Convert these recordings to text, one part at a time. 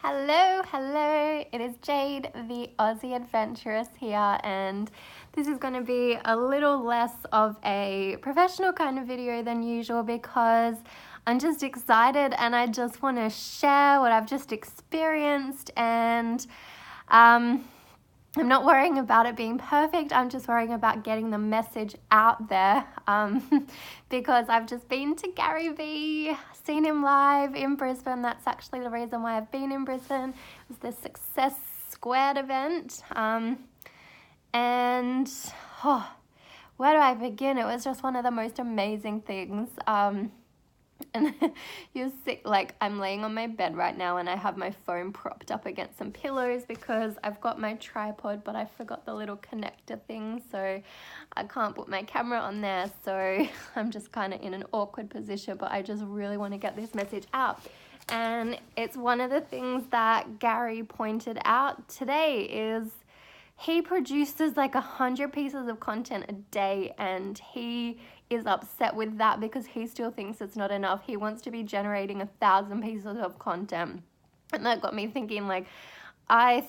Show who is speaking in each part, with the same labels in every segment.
Speaker 1: Hello, it is Jade, the Aussie Adventurous here, and this is going to be a little less of a professional kind of video than usual because I'm just excited and I just want to share what I've just experienced, and I'm not worrying about it being perfect. I'm just worrying about getting the message out there because I've just been to Gary Vee, seen him live in Brisbane. That's actually the reason why I've been in Brisbane. It was the Success Squared event. Where do I begin? It was just one of the most amazing things. And you'll see, like, I'm laying on my bed right now and I have my phone propped up against some pillows because I've got my tripod, but I forgot the little connector thing, so I can't put my camera on there. So I'm just kind of in an awkward position, but I just really want to get this message out. And it's one of the things that Gary pointed out today is he produces like 100 pieces of content a day, and he is upset with that because he still thinks it's not enough. He wants to be generating 1,000 pieces of content. And that got me thinking, like, I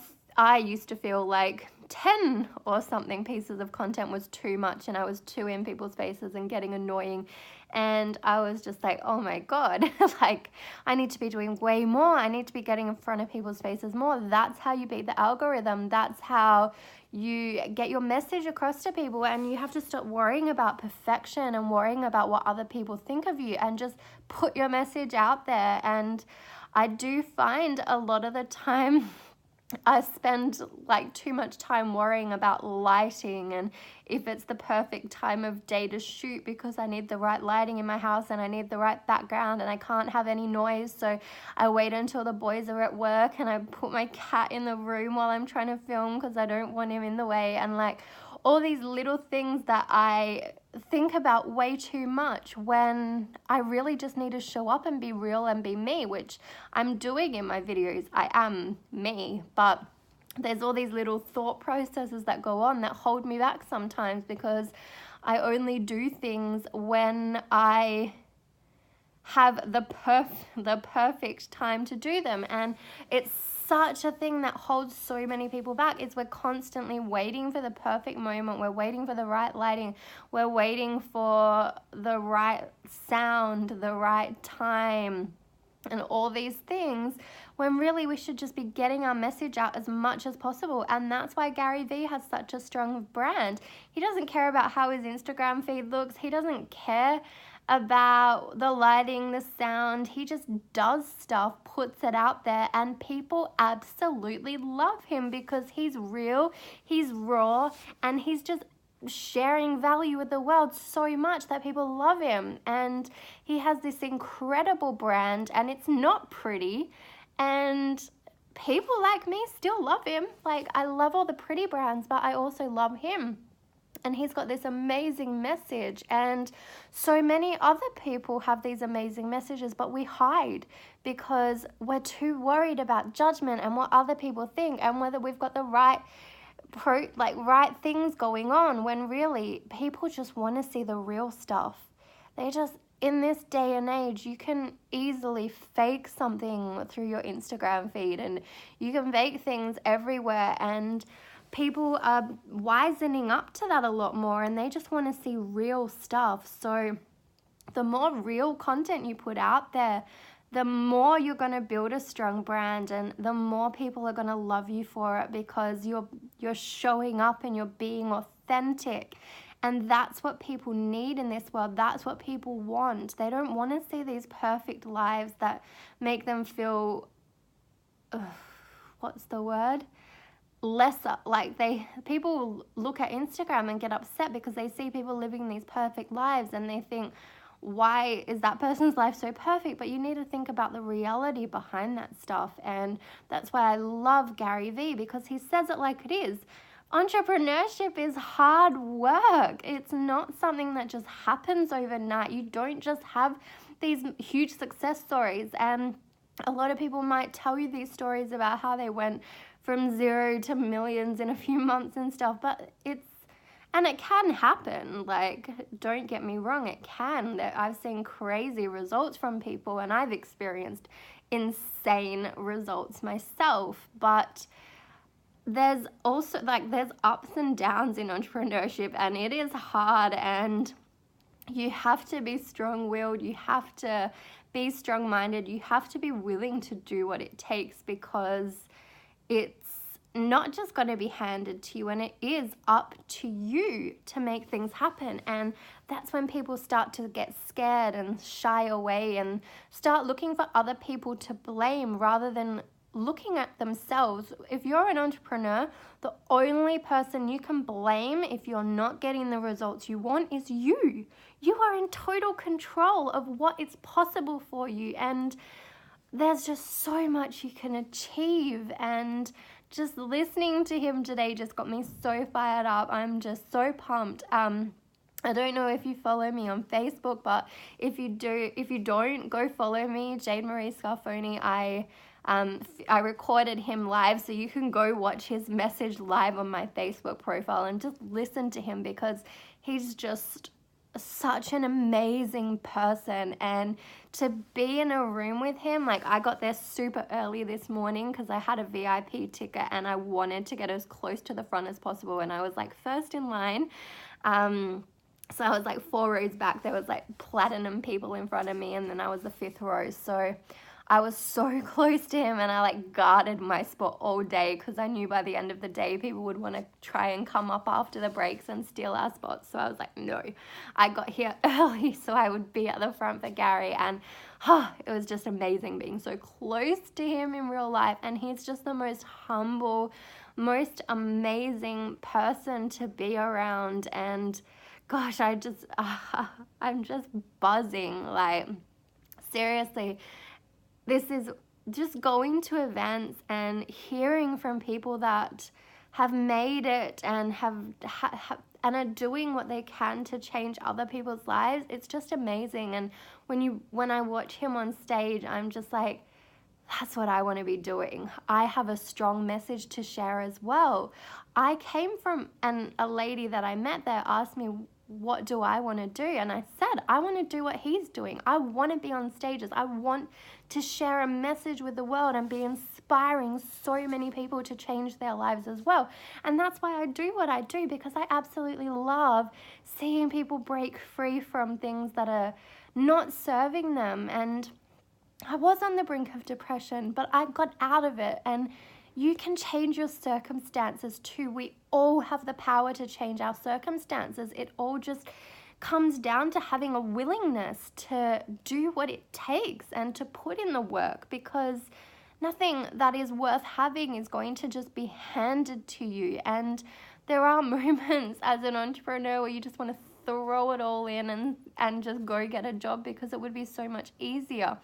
Speaker 1: used to feel like 10 or something pieces of content was too much, and I was too in people's faces and getting annoying. And I was just like, oh my God, like, I need to be doing way more. I need to be getting in front of people's faces more. That's how you beat the algorithm. That's how you get your message across to people, and you have to stop worrying about perfection and worrying about what other people think of you and just put your message out there. And I do find a lot of the time I spend like too much time worrying about lighting and if it's the perfect time of day to shoot, because I need the right lighting in my house and I need the right background and I can't have any noise. So I wait until the boys are at work and I put my cat in the room while I'm trying to film because I don't want him in the way. And like all these little things that I think about way too much when I really just need to show up and be real and be me, which I'm doing in my videos. I am me, but there's all these little thought processes that go on that hold me back sometimes because I only do things when I have the perfect time to do them. And it's such a thing that holds so many people back. Is we're constantly waiting for the perfect moment. We're waiting for the right lighting. We're waiting for the right sound, the right time, and all these things, when really we should just be getting our message out as much as possible. And that's why Gary Vee has such a strong brand. He doesn't care about how his Instagram feed looks. He doesn't care about the lighting, the sound. He just does stuff, puts it out there, and people absolutely love him because he's real, he's raw, and he's just sharing value with the world so much that people love him. And he has this incredible brand, and it's not pretty, and people like me still love him. Like, I love all the pretty brands, but I also love him. And he's got this amazing message, and so many other people have these amazing messages, but we hide because we're too worried about judgment and what other people think and whether we've got the right things going on, when really people just want to see the real stuff. They just, in this day and age, you can easily fake something through your Instagram feed, and you can fake things everywhere, and people are wisening up to that a lot more, and they just want to see real stuff. So the more real content you put out there, the more you're going to build a strong brand, and the more people are going to love you for it because you're showing up and you're being authentic. And that's what people need in this world. That's what people want. They don't want to see these perfect lives that make them feel lesser. Like, people look at Instagram and get upset because they see people living these perfect lives, and they think, why is that person's life so perfect? But you need to think about the reality behind that stuff. And that's why I love Gary Vee, because he says it like it is. Entrepreneurship is hard work. It's not something that just happens overnight. You don't just have these huge success stories. And a lot of people might tell you these stories about how they went from zero to millions in a few months and stuff, but it can happen. Like, don't get me wrong, it can. I've seen crazy results from people, and I've experienced insane results myself. But there's also there's ups and downs in entrepreneurship, and it is hard, and you have to be strong-willed, you have to be strong-minded, you have to be willing to do what it takes, because it's not just going to be handed to you, and it is up to you to make things happen. And that's when people start to get scared and shy away and start looking for other people to blame rather than looking at themselves. If you're an entrepreneur, the only person you can blame if you're not getting the results you want is you. You are in total control of what is possible for you, and there's just so much you can achieve. And just listening to him today just got me so fired up. I'm just so pumped. I don't know if you follow me on Facebook, but if you don't, go follow me, Jade Marie Scarfoni. I recorded him live, so you can go watch his message live on my Facebook profile and just listen to him, because he's just such an amazing person. And to be in a room with him, like, I got there super early this morning because I had a VIP ticket and I wanted to get as close to the front as possible, and I was like first in line. So I was like 4 rows back. There was like platinum people in front of me, and then I was the 5th row. So I was so close to him, and I like guarded my spot all day because I knew by the end of the day people would want to try and come up after the breaks and steal our spots. So I was like, no, I got here early so I would be at the front for Gary. And it was just amazing being so close to him in real life. And he's just the most humble, most amazing person to be around. And gosh, I'm just buzzing. Like, seriously, this is just going to events and hearing from people that have made it and and are doing what they can to change other people's lives. It's just amazing. And when I watch him on stage, I'm just like, that's what I want to be doing. I have a strong message to share as well. I came from, and a lady that I met there asked me, what do I want to do? And I said, I want to do what he's doing. I want to be on stages. I want to share a message with the world and be inspiring so many people to change their lives as well. And that's why I do what I do, because I absolutely love seeing people break free from things that are not serving them. And I was on the brink of depression, but I got out of it. And you can change your circumstances too. We all have the power to change our circumstances. It all just comes down to having a willingness to do what it takes and to put in the work, because nothing that is worth having is going to just be handed to you. And there are moments as an entrepreneur where you just want to throw it all in and just go get a job, because it would be so much easier.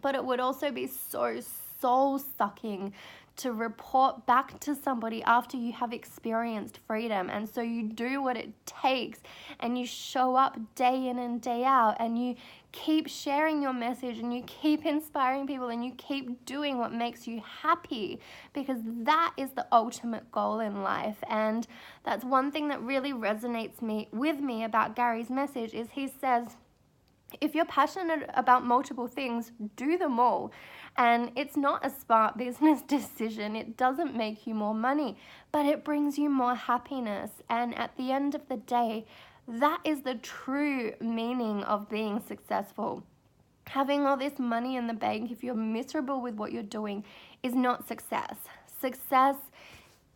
Speaker 1: But it would also be so soul-sucking to report back to somebody after you have experienced freedom. And so you do what it takes, and you show up day in and day out, and you keep sharing your message, and you keep inspiring people, and you keep doing what makes you happy, because that is the ultimate goal in life. And that's one thing that really resonates with me about Gary's message is he says, if you're passionate about multiple things, do them all. And it's not a smart business decision. It doesn't make you more money, but it brings you more happiness. And at the end of the day, that is the true meaning of being successful. Having all this money in the bank, if you're miserable with what you're doing, is not success. Success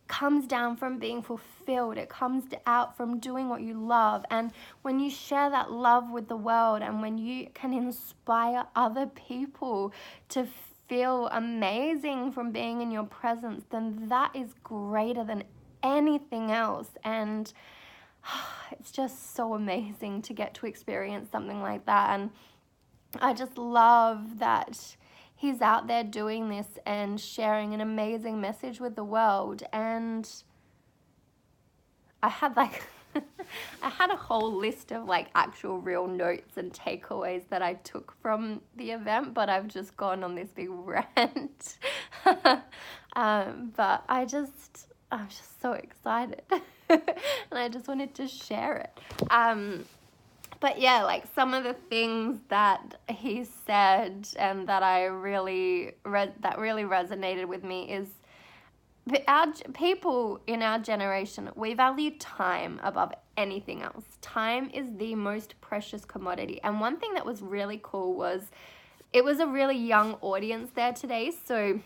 Speaker 1: comes down from being fulfilled. It comes out from doing what you love. And when you share that love with the world, and when you can inspire other people to feel amazing from being in your presence, then that is greater than anything else. And it's just so amazing to get to experience something like that. And I just love that he's out there doing this and sharing an amazing message with the world. And I had I had a whole list of like actual real notes and takeaways that I took from the event, but I've just gone on this big rant. But I'm just so excited. And I just wanted to share it. But yeah, like some of the things that he said and that I really that really resonated with me is our people in our generation, we value time above anything else. Time is the most precious commodity. And one thing that was really cool was it was a really young audience there today. So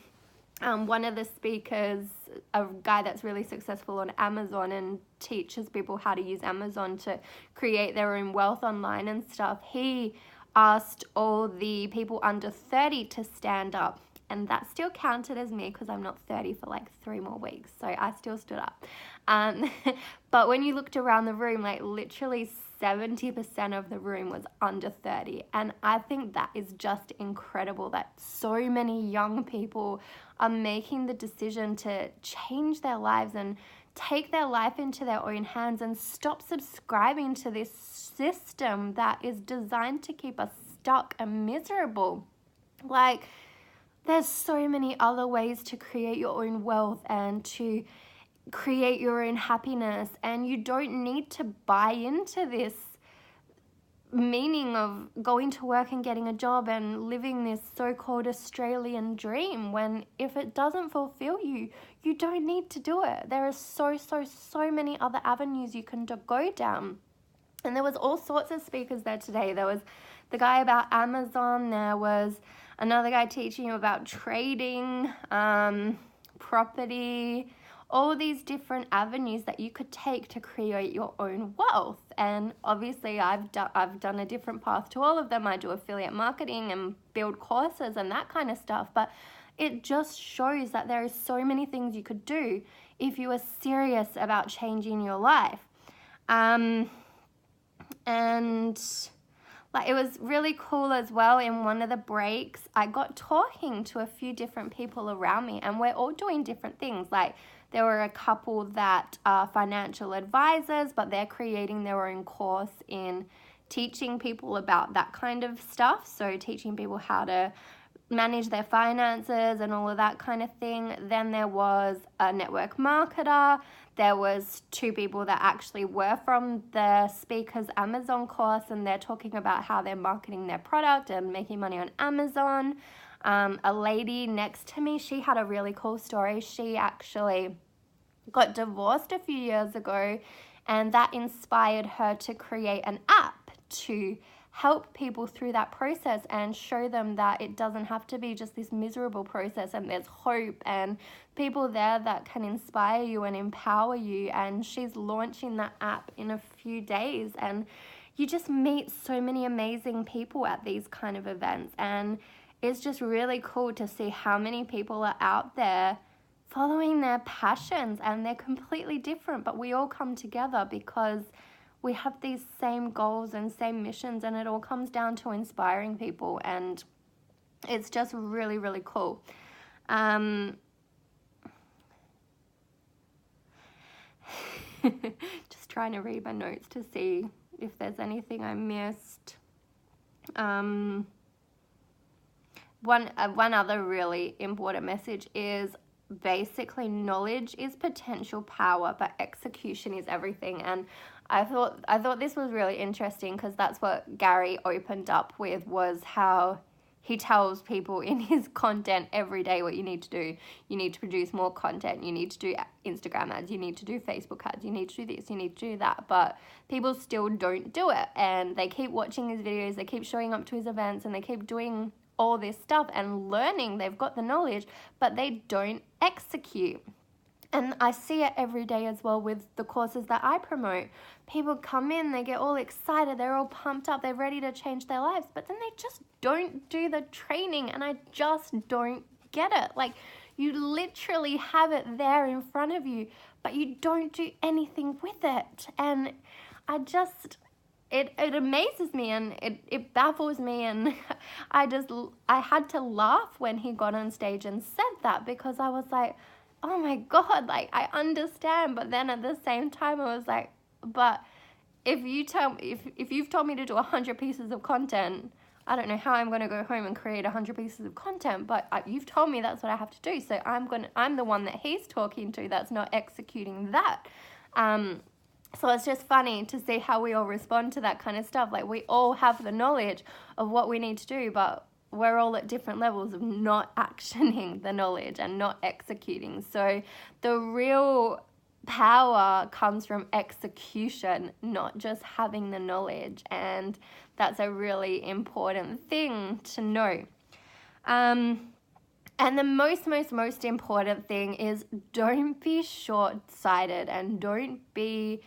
Speaker 1: one of the speakers, a guy that's really successful on Amazon and teaches people how to use Amazon to create their own wealth online and stuff, he asked all the people under 30 to stand up. And that still counted as me because I'm not 30 for like 3 more weeks. So I still stood up. But when you looked around the room, like literally 70% of the room was under 30. And I think that is just incredible that so many young people are making the decision to change their lives and take their life into their own hands and stop subscribing to this system that is designed to keep us stuck and miserable. Like, there's so many other ways to create your own wealth and to create your own happiness, and you don't need to buy into this meaning of going to work and getting a job and living this so-called Australian dream, when if it doesn't fulfill you, you don't need to do it. There are so many other avenues you can go down. And there was all sorts of speakers there today. There was the guy about Amazon, there was another guy teaching you about trading, property, all these different avenues that you could take to create your own wealth. And obviously I've done a different path to all of them. I do affiliate marketing and build courses and that kind of stuff. But it just shows that there are so many things you could do if you are serious about changing your life. And like, it was really cool as well. In one of the breaks, I got talking to a few different people around me, and we're all doing different things. Like, there were a couple that are financial advisors, but they're creating their own course in teaching people about that kind of stuff. So teaching people how to manage their finances and all of that kind of thing. Then there was a network marketer. There was 2 people that actually were from the speaker's Amazon course, and they're talking about how they're marketing their product and making money on Amazon. A lady next to me, she had a really cool story. She actually got divorced a few years ago, and that inspired her to create an app to help people through that process and show them that it doesn't have to be just this miserable process, and there's hope and people there that can inspire you and empower you. And she's launching that app in a few days, and you just meet so many amazing people at these kind of events, and it's just really cool to see how many people are out there following their passions, and they're completely different, but we all come together because we have these same goals and same missions, and it all comes down to inspiring people, and it's just really, really cool. Just trying to read my notes to see if there's anything I missed. One other really important message is basically knowledge is potential power, but execution is everything. And I thought this was really interesting because that's what Gary opened up with, was how he tells people in his content every day what you need to do. You need to produce more content. You need to do Instagram ads. You need to do Facebook ads. You need to do this. You need to do that. But people still don't do it. And they keep watching his videos. They keep showing up to his events, and they keep doing all this stuff and learning. They've got the knowledge, but they don't execute. And I see it every day as well with the courses that I promote. People come in, they get all excited, they're all pumped up, they're ready to change their lives, but then they just don't do the training, and I just don't get it. Like, you literally have it there in front of you, but you don't do anything with it. And I just, it amazes me, and it baffles me, and I had to laugh when he got on stage and said that, because I was like, oh my God, like, I understand. But then at the same time, I was like, but if you've told me to do 100 pieces of content, I don't know how I'm going to go home and create 100 pieces of content, but you've told me that's what I have to do. So I'm the one that he's talking to that's not executing that. So it's just funny to see how we all respond to that kind of stuff. Like, we all have the knowledge of what we need to do, but we're all at different levels of not actioning the knowledge and not executing. So the real power comes from execution, not just having the knowledge. And that's a really important thing to know. And the most important thing is, don't be short-sighted and don't be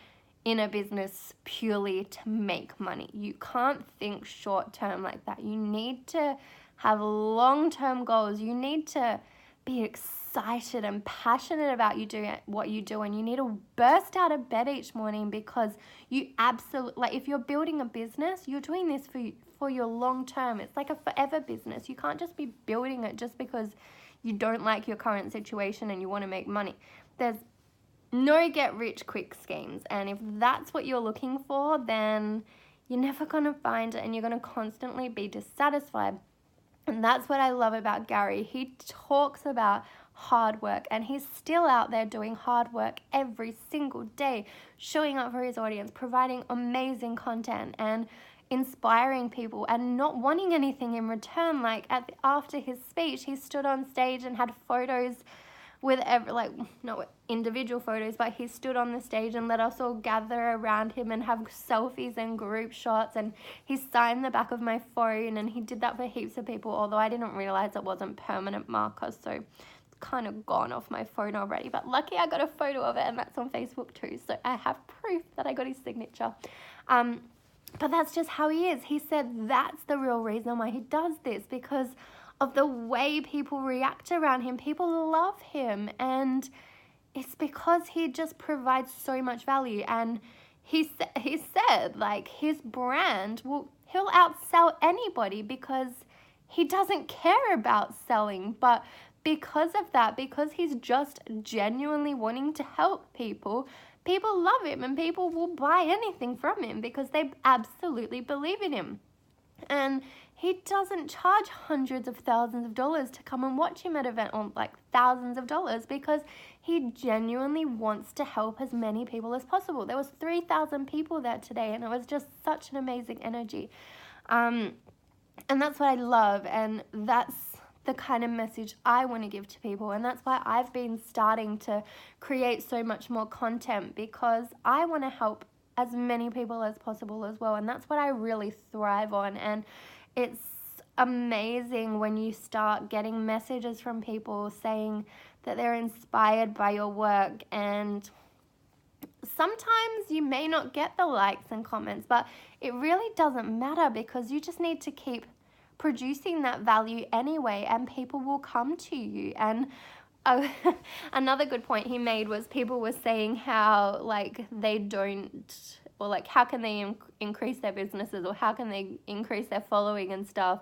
Speaker 1: in a business purely to make money. You can't think short-term like that. You need to have long-term goals. You need to be excited and passionate about what you do, and you need to burst out of bed each morning, because you absolutely, like, if you're building a business, you're doing this for your long term. It's like a forever business. You can't just be building it just because you don't like your current situation and you want to make money. There's no get rich quick schemes, and if that's what you're looking for, then you're never going to find it, and you're going to constantly be dissatisfied. And that's what I love about Gary. He talks about hard work, and he's still out there doing hard work every single day, showing up for his audience, providing amazing content and inspiring people, and not wanting anything in return. Like, after his speech, he stood on stage and had photos with not individual photos, but he stood on the stage and let us all gather around him and have selfies and group shots, and he signed the back of my phone, and he did that for heaps of people, although I didn't realize it wasn't permanent marker, so it's kind of gone off my phone already. But lucky I got a photo of it, and that's on Facebook too, so I have proof that I got his signature. But that's just how he is. He said that's the real reason why he does this, because of the way people react around him. People love him, and it's because he just provides so much value. And he said, like, his brand, he'll outsell anybody because he doesn't care about selling. But because of that, because he's just genuinely wanting to help people, people love him, and people will buy anything from him because they absolutely believe in him. And he doesn't charge hundreds of thousands of dollars to come and watch him at an event, or like thousands of dollars, because he genuinely wants to help as many people as possible. There was 3,000 people there today, and it was just such an amazing energy. And that's what I love, and that's the kind of message I want to give to people. And that's why I've been starting to create so much more content, because I want to help as many people as possible as well. And that's what I really thrive on. And it's amazing when you start getting messages from people saying that they're inspired by your work. And sometimes you may not get the likes and comments, but it really doesn't matter, because you just need to keep producing that value anyway, and people will come to you. And another good point he made was, people were saying how, like, they don't, or like, how can they increase their businesses, or how can they increase their following and stuff.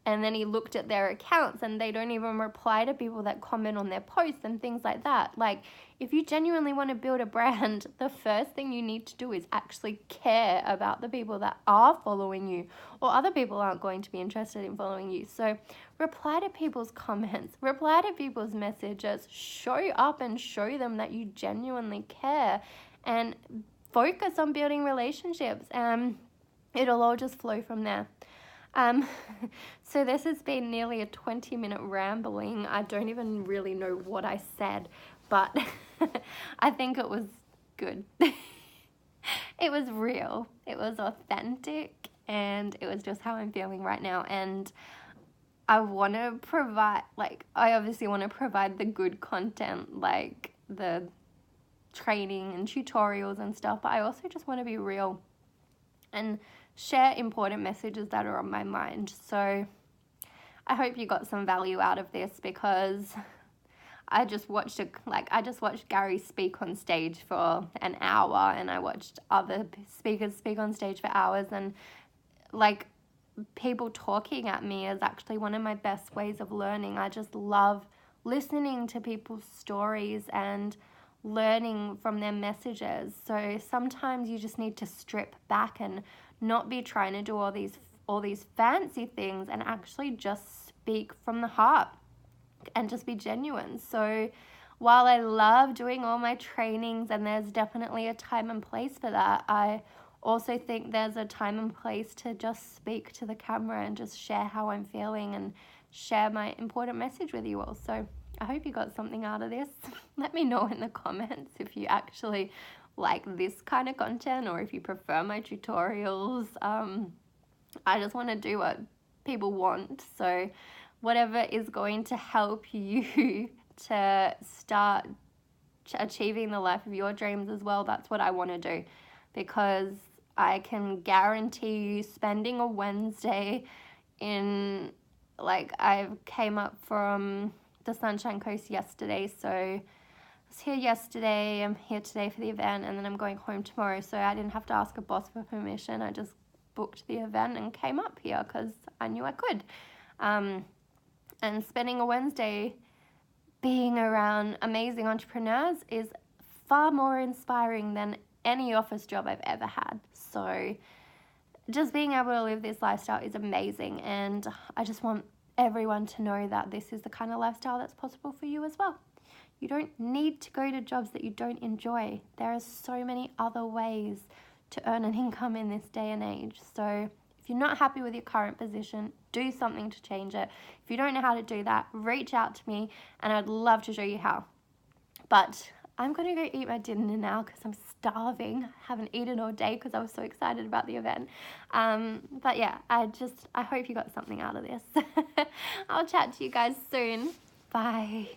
Speaker 1: And then he looked at their accounts, and they don't even reply to people that comment on their posts and things like that. Like, if you genuinely want to build a brand, the first thing you need to do is actually care about the people that are following you, or other people aren't going to be interested in following you. So reply to people's comments, reply to people's messages, show up and show them that you genuinely care, and focus on building relationships, and it'll all just flow from there. So this has been nearly a 20-minute rambling. I don't even really know what I said, but I think it was good. It was real, it was authentic, and it was just how I'm feeling right now. And I want to provide, I obviously want to provide the good content, like the training and tutorials and stuff, but I also just want to be real and share important messages that are on my mind. So I hope you got some value out of this, because I just watched Gary speak on stage for an hour, and I watched other speakers speak on stage for hours, and like, people talking at me is actually one of my best ways of learning. I just love listening to people's stories and learning from their messages. So sometimes you just need to strip back and not be trying to do all these fancy things, and actually just speak from the heart and just be genuine. So while I love doing all my trainings, and there's definitely a time and place for that, I also think there's a time and place to just speak to the camera and just share how I'm feeling and share my important message with you all. So I hope you got something out of this. Let me know in the comments if you actually like this kind of content or if you prefer my tutorials. I just want to do what people want. So whatever is going to help you to start achieving the life of your dreams as well, that's what I want to do, because I can guarantee you spending a Wednesday in, like, I came up from the Sunshine Coast yesterday, so I was here yesterday, I'm here today for the event, and then I'm going home tomorrow, so I didn't have to ask a boss for permission. I just booked the event and came up here because I knew I could. And spending a Wednesday being around amazing entrepreneurs is far more inspiring than any office job I've ever had. So just being able to live this lifestyle is amazing, and I just want everyone to know that this is the kind of lifestyle that's possible for you as well. You don't need to go to jobs that you don't enjoy. There are so many other ways to earn an income in this day and age. So if you're not happy with your current position, do something to change it. If you don't know how to do that, reach out to me and I'd love to show you how. But I'm going to go eat my dinner now because I'm starving. I haven't eaten all day because I was so excited about the event. But yeah, I hope you got something out of this. I'll chat to you guys soon. Bye.